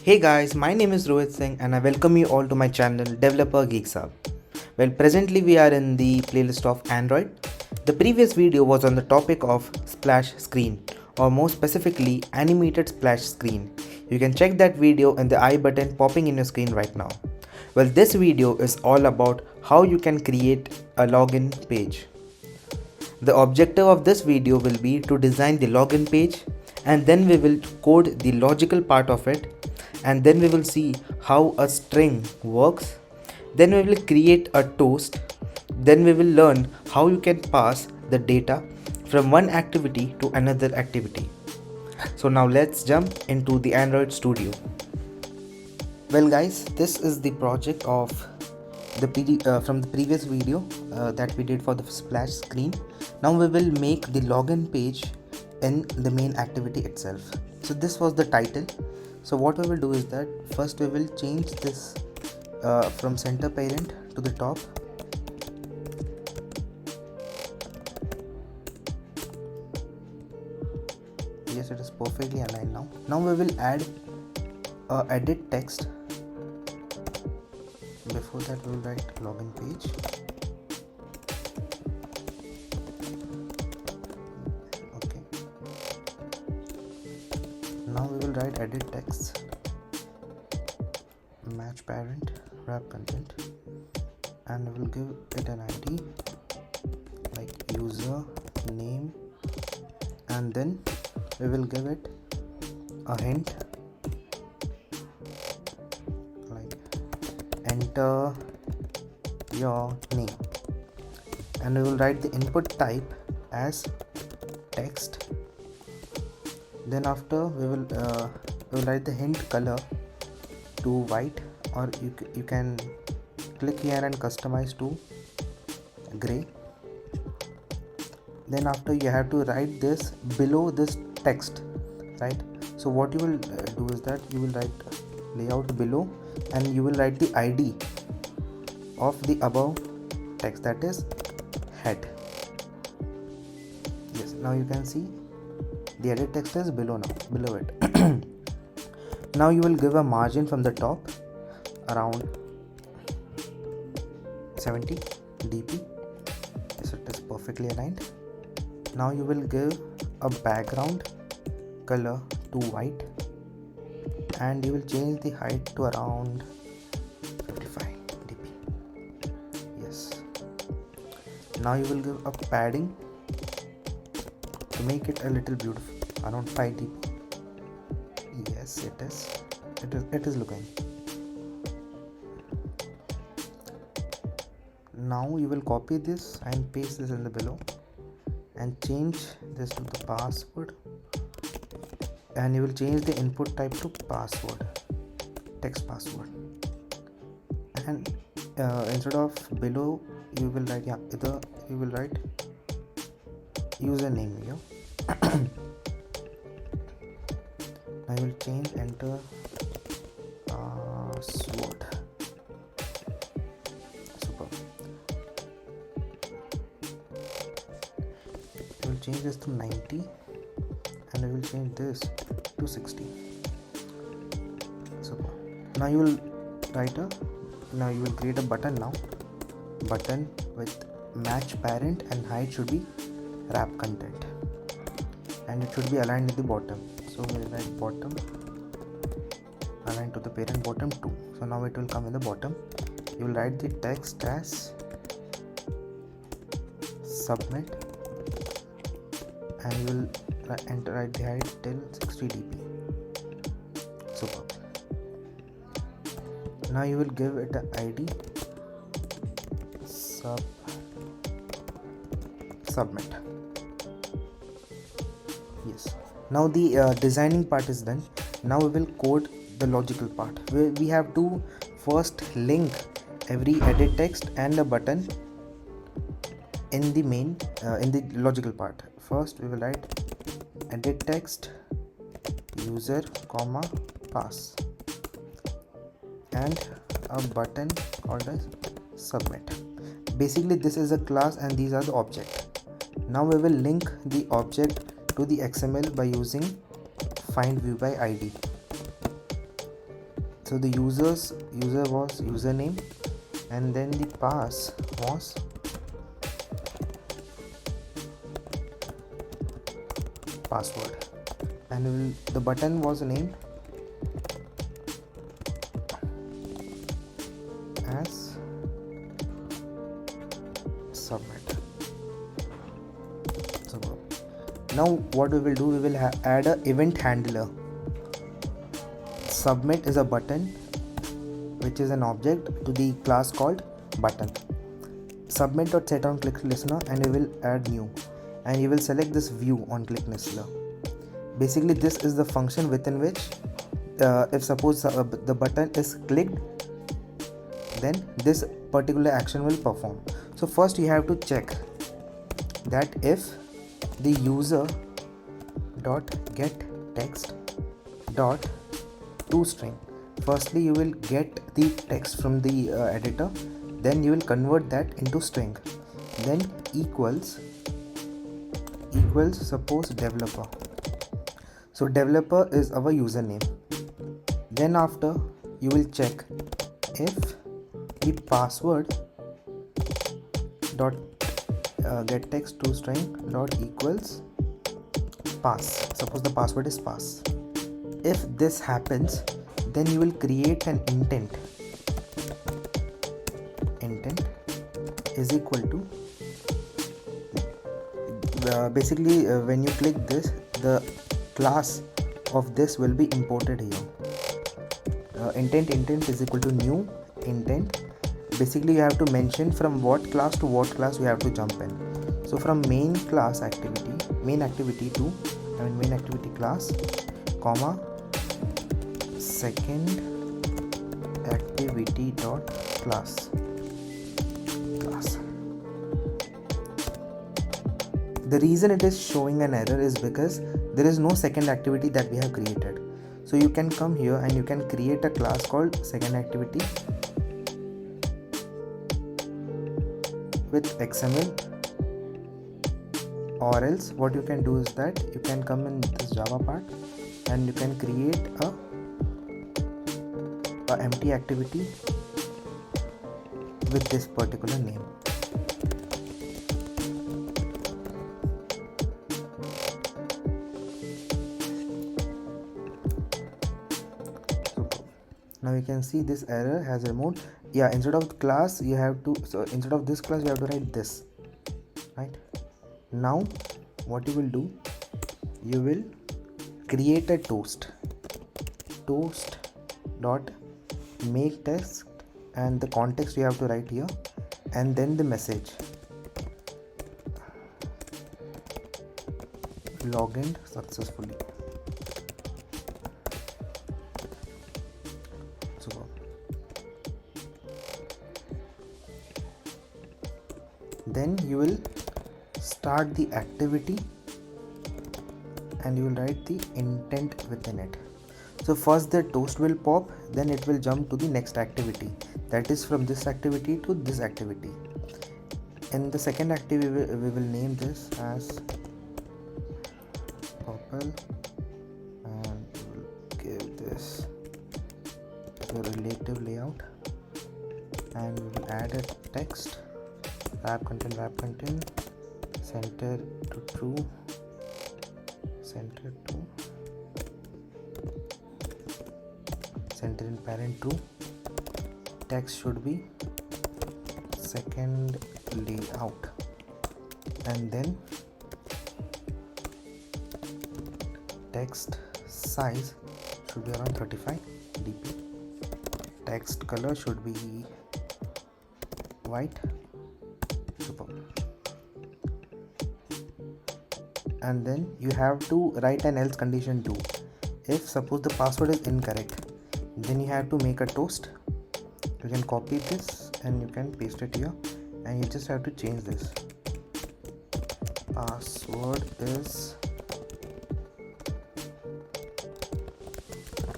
Hey guys, my name is Rohit Singh and I welcome you all to my channel Developer Geeks Hub. Well, presently we are in the playlist of Android. The previous video was on the topic of splash screen, or more specifically animated splash screen. You can check that video in the I button popping in your screen right now. Well, this video is all about how you can create a login page. The objective of this video will be to design the login page, and then we will code the logical part of it, and then we will see how a string works. Then we will create a toast. Then we will learn how you can pass the data from one activity to another activity. So now let's jump into the Android Studio. Well guys, this is the project of from the previous video that we did for the splash screen. Now we will make the login page in the main activity itself. So this was the title. So what we will do is that first we will change this from center parent to the top. Yes, it is perfectly aligned now. Now we will add edit text. Before that we will write login page. Okay. Now we will write edit text, match parent, wrap content, and we will give it an ID like user name, and then we will give it a hint like enter your name, and we will write the input type as text. Then after we will write the hint color to white, or you can click here and customize to gray. Then after you have to write this below this text, right? So what you will do is that you will write layout below, and you will write the ID of the above text, that is head. Yes, now you can see the edit text is below it. Now you will give a margin from the top around 70 dp. Yes, it is perfectly aligned. Now you will give a background color to white, and you will change the height to around 55 dp. Yes. Now you will give a padding to make it a little beautiful, around 5 dp. Yes, it is looking. Now you will copy this and paste this in the below, and change this to the password, and you will change the input type to password, text password, and instead of below you will write you will write username here. I will change enter password. Super. We will change this to 90, and I will change this to 60. Super. Now you will create a button now. Button with match parent, and height should be wrap content, and it should be aligned with the bottom. So we will write bottom aligned to the parent bottom 2. So now it will come in the bottom. You will write the text as submit, and you will write the height till 60 dp. Super. Now you will give it an ID submit. Yes. Now the designing part is done. Now we will code the logical part. We have to first link every edit text and a button in the main in the logical part. First we will write edit text user comma pass, and a button called as submit. Basically this is a class and these are the object. Now we will link the object to the XML by using find view by ID. So the user was username, and then the pass was password, and the button was named as submit. So now what we will do, we will add a event handler. Submit is a button which is an object to the class called button. Submit.set on click listener, and we will add new, and you will select this view on click listener. Basically this is the function within which if suppose the button is clicked, then this particular action will perform. So first you have to check that if the user dot get text dot toString, firstly you will get the text from the editor, then you will convert that into string, then equals suppose developer. So developer is our username. Then after you will check if the password dot get text to string dot equals pass. Suppose the password is pass. If this happens, then you will create an intent is equal to basically when you click this, the class of this will be imported here. Intent is equal to new intent. Basically you have to mention from what class to what class you have to jump in. So from main activity class, comma, second activity dot class. The reason it is showing an error is because there is no second activity that we have created. So you can come here and you can create a class called second activity with XML, or else what you can do is that you can come in this Java part and you can create a empty activity with this particular name. Now you can see this error has removed. Yeah, instead of class you have to, so instead of this class you have to write this, right? Now what you will do, you will create a toast dot make text, and the context you have to write here, and then the message logged successfully. Then you will start the activity and you will write the intent within it. So first the toast will pop, then it will jump to the next activity, that is from this activity to this activity. In the second activity we will name this as purple, and we will give this the relative layout, and we will add a text, wrap content, center to true, center in parent true, text should be second layout, and then text size should be around 35 dp, text color should be white. And then you have to write an else condition too. If suppose the password is incorrect, then you have to make a toast. You can copy this and you can paste it here, and you just have to change this. Password is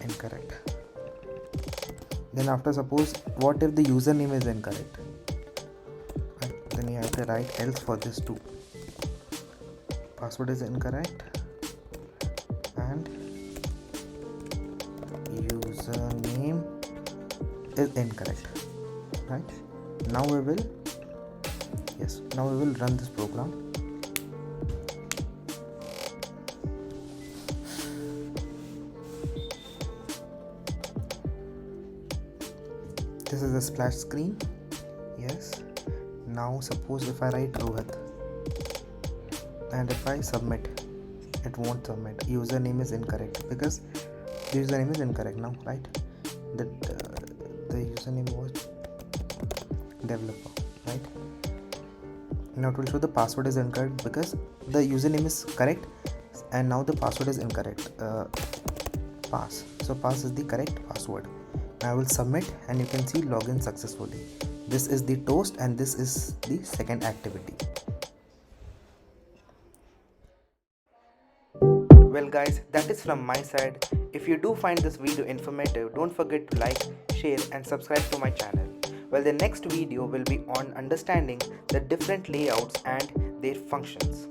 incorrect. Then after, suppose what if the username is incorrect, right? Then you have to write else for this too. Password is incorrect and username is incorrect, right? Now we will run this program. This is the splash screen. Yes. Now suppose if I write Rohit and if I submit, it won't submit. Username is incorrect because the username is incorrect now, right? The username was developer, right? Now it will show the password is incorrect because the username is correct and now the password is incorrect. Pass. So pass is the correct password. Now I will submit and you can see login successfully. This is the toast and this is the second activity. Well guys, that is from my side. If you do find this video informative, don't forget to like, share and subscribe to my channel. Well, the next video will be on understanding the different layouts and their functions.